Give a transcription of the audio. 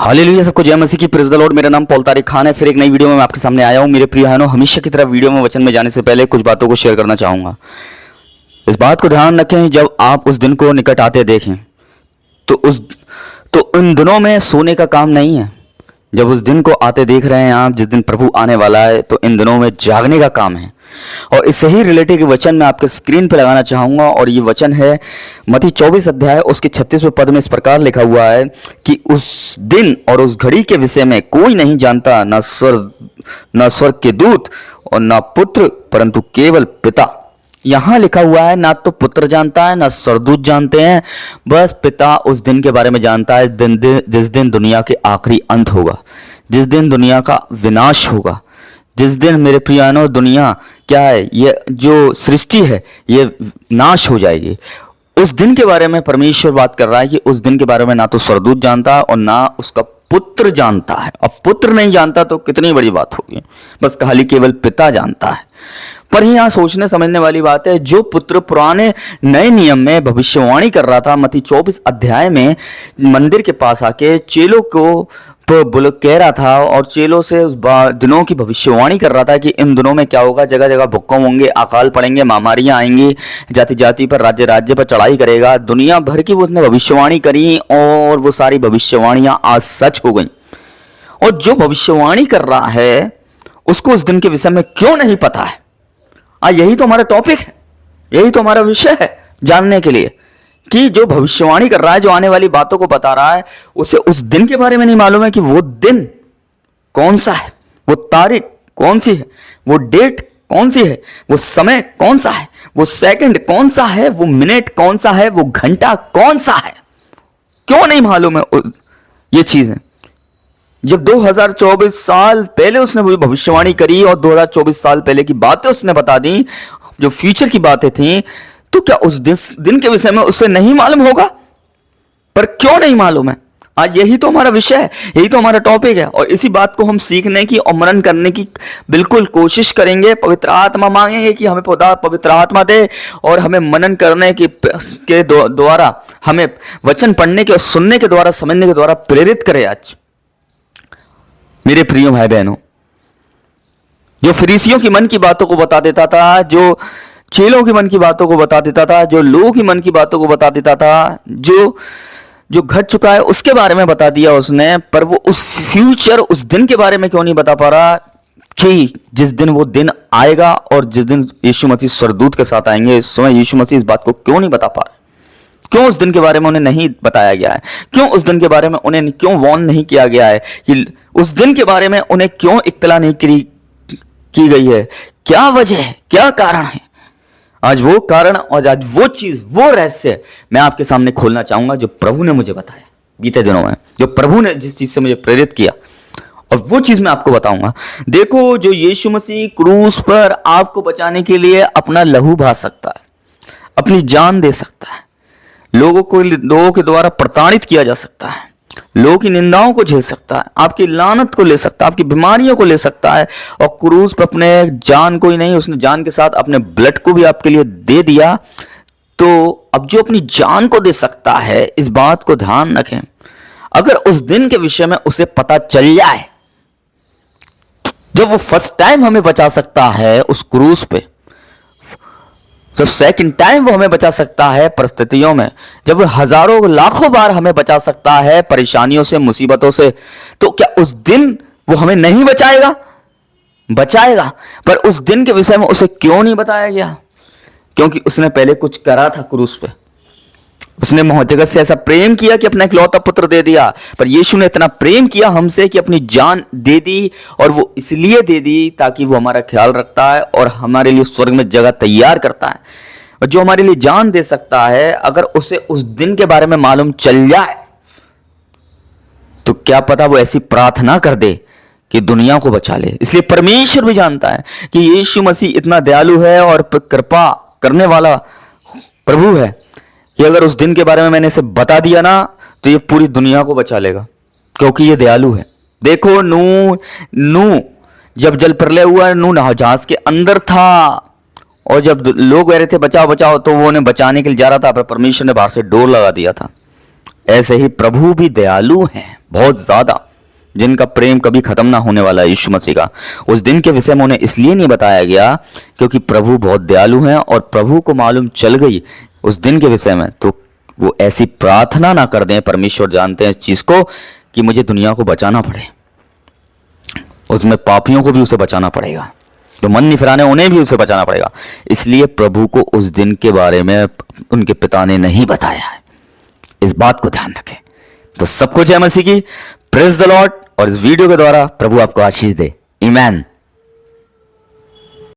Hallelujah, सबको जय मसीह की, प्रेज़ द लॉर्ड। मेरा नाम पॉल तारिक खान है। फिर एक नई वीडियो में मैं आपके सामने आया हूँ। मेरे प्रिय बहनों, हमेशा की तरह वीडियो में वचन में जाने से पहले कुछ बातों को शेयर करना चाहूँगा। इस बात को ध्यान रखें, जब आप उस दिन को निकट आते देखें तो उन दिनों में सोने का काम नहीं है। जब उस दिन को आते देख रहे हैं आप, जिस दिन प्रभु आने वाला है, तो इन दिनों में जागने का काम है। और इससे ही रिलेटेड वचन मैं आपके स्क्रीन पर लगाना चाहूँगा। और ये वचन है मत्ती 24 अध्याय उसके 36वें पद में इस प्रकार लिखा हुआ है कि उस दिन और उस घड़ी के विषय में कोई नहीं जानता, न स्वर्ग के दूत और न पुत्र, परंतु केवल पिता। यहाँ लिखा हुआ है, ना तो पुत्र जानता है, ना स्वर्गदूत जानते हैं, बस पिता उस दिन के बारे में जानता है, जिस दिन दुनिया के आखिरी अंत होगा, जिस दिन दुनिया का विनाश होगा, जिस दिन मेरे प्रियानो दुनिया क्या है, ये जो सृष्टि है ये नाश हो जाएगी। उस दिन के बारे में परमेश्वर बात कर रहा है कि उस दिन के बारे में ना तो स्वर्गदूत जानता है और ना उसका पुत्र जानता है। अब पुत्र नहीं जानता तो कितनी बड़ी बात होगी, बस खाली केवल पिता जानता है। पर यहाँ सोचने समझने वाली बात है, जो पुत्र पुराने नए नियम में भविष्यवाणी कर रहा था, मत्ती 24 अध्याय में मंदिर के पास आके चेलों को कह रहा था और चेलों से उस दिनों की भविष्यवाणी कर रहा था कि इन दिनों में क्या होगा, जगह जगह भूकंप होंगे, अकाल पड़ेंगे, महामारियां आएंगी, जाति जाति पर, राज्य राज्य पर चढ़ाई करेगा, दुनिया भर की वो उसने भविष्यवाणी करी और वो सारी भविष्यवाणियां आज सच हो गई। और जो भविष्यवाणी कर रहा है उसको उस दिन के विषय में क्यों नहीं पता है? यही तो हमारा टॉपिक है, यही तो हमारा विषय है जानने के लिए कि जो भविष्यवाणी कर रहा है, जो आने वाली बातों को बता रहा है, उसे उस दिन के बारे में नहीं मालूम है कि वो दिन कौन सा है, वो तारीख कौन सी है, वो डेट कौन सी है, वो समय कौन सा है, वो सेकंड कौन सा है, वो मिनट कौन सा है, वो घंटा कौन सा है। क्यों नहीं मालूम है ये चीजें? जब 2024 साल पहले उसने भविष्यवाणी करी और 2024 साल पहले की बातें उसने बता दी, जो फ्यूचर की बातें थी, तो क्या उस दिन के विषय में उसे नहीं मालूम होगा? पर क्यों नहीं मालूम है? आज यही तो हमारा विषय है, यही तो हमारा टॉपिक है। और इसी बात को हम सीखने की और मनन करने की बिल्कुल कोशिश करेंगे। पवित्र आत्मा मांगेंगे कि हमें पवित्र आत्मा दे और हमें मनन करने के द्वारा, हमें वचन पढ़ने के और सुनने के द्वारा, समझने के द्वारा प्रेरित करे। आज मेरे प्रिय भाई बहनों, जो फरीसियों की मन की बातों को बता देता था, जो चेलों के मन की बातों को बता देता था, जो लोगों की मन की बातों को बता देता था, जो घट चुका है उसके बारे में बता दिया उसने, पर वो उस फ्यूचर, उस दिन के बारे में क्यों नहीं बता पा रहा कि जिस दिन वो दिन आएगा और जिस दिन यीशु मसीह स्वर्गदूत के साथ आएंगे। इस समय यीशु मसीह इस बात को क्यों नहीं बता पा रहे? क्यों उस दिन के बारे में उन्हें नहीं बताया गया है? क्यों उस दिन के बारे में उन्हें क्यों वार्न नहीं किया गया है? कि उस दिन के बारे में उन्हें क्यों इत्तला नहीं की गई है? क्या वजह है, क्या कारण है? आज वो कारण और आज वो चीज, वो रहस्य मैं आपके सामने खोलना चाहूंगा, जो प्रभु ने मुझे बताया बीते दिनों में, जो प्रभु ने जिस चीज से मुझे प्रेरित किया, और वो चीज मैं आपको बताऊंगा। देखो, जो यीशु मसीह क्रूस पर आपको बचाने के लिए अपना लहू बहा सकता है, अपनी जान दे सकता है, लोगों के द्वारा प्रताड़ित किया जा सकता है, लोगों की निंदाओं को झेल सकता है, आपकी लानत को ले सकता है, आपकी बीमारियों को ले सकता है, और क्रूस पर अपने जान को ही नहीं, उसने जान के साथ अपने ब्लड को भी आपके लिए दे दिया। तो अब जो अपनी जान को दे सकता है, इस बात को ध्यान रखें। अगर उस दिन के विषय में उसे पता चल जाए, जब वो फर्स्ट टाइम हमें बचा सकता है उस क्रूस पे, जब सेकंड टाइम वो हमें बचा सकता है परिस्थितियों में, जब वो हजारों लाखों बार हमें बचा सकता है परेशानियों से, मुसीबतों से, तो क्या उस दिन वो हमें नहीं बचाएगा? बचाएगा। पर उस दिन के विषय में उसे क्यों नहीं बताया गया? क्योंकि उसने पहले कुछ करा था क्रूस पे। उसने जगत से ऐसा प्रेम किया कि अपना इकलौता पुत्र दे दिया। पर यीशु ने इतना प्रेम किया हमसे कि अपनी जान दे दी, और वो इसलिए दे दी ताकि वो हमारा ख्याल रखता है और हमारे लिए स्वर्ग में जगह तैयार करता है। और जो हमारे लिए जान दे सकता है, अगर उसे उस दिन के बारे में मालूम चल जाए, तो क्या पता वो ऐसी प्रार्थना कर दे कि दुनिया को बचा ले। इसलिए परमेश्वर भी जानता है कि यीशु मसीह इतना दयालु है और कृपा करने वाला प्रभु है कि अगर उस दिन के बारे में मैंने इसे बता दिया ना, तो ये पूरी दुनिया को बचा लेगा, क्योंकि ये दयालु है। देखो, नूह जब जल प्रलय हुआ, नूह जहाज के अंदर था, और जब लोग कह रहे थे बचाओ बचाओ, तो वो उन्हें बचाने के लिए जा रहा था, पर परमेश्वर ने बाहर से डोर लगा दिया था। ऐसे ही प्रभु भी दयालु हैं, बहुत ज़्यादा, जिनका प्रेम कभी खत्म ना होने वाला है यीशु मसीह का। उस दिन के विषय में उन्हें इसलिए नहीं बताया गया क्योंकि प्रभु बहुत दयालु हैं, और प्रभु को मालूम चल गई उस दिन के विषय में तो वो ऐसी प्रार्थना ना कर दें। परमेश्वर जानते हैं इस चीज़ को कि मुझे दुनिया को बचाना पड़े, उसमें पापियों को भी उसे बचाना पड़ेगा, तो मन नहीं फिराने उन्हें भी उसे बचाना पड़ेगा। इसलिए प्रभु को उस दिन के बारे में उनके पिता ने नहीं बताया है। इस बात को ध्यान रखें। तो सबको जय मसीह की, प्रेज द लॉर्ड। और इस वीडियो के द्वारा प्रभु आपको आशीष दे। आमीन।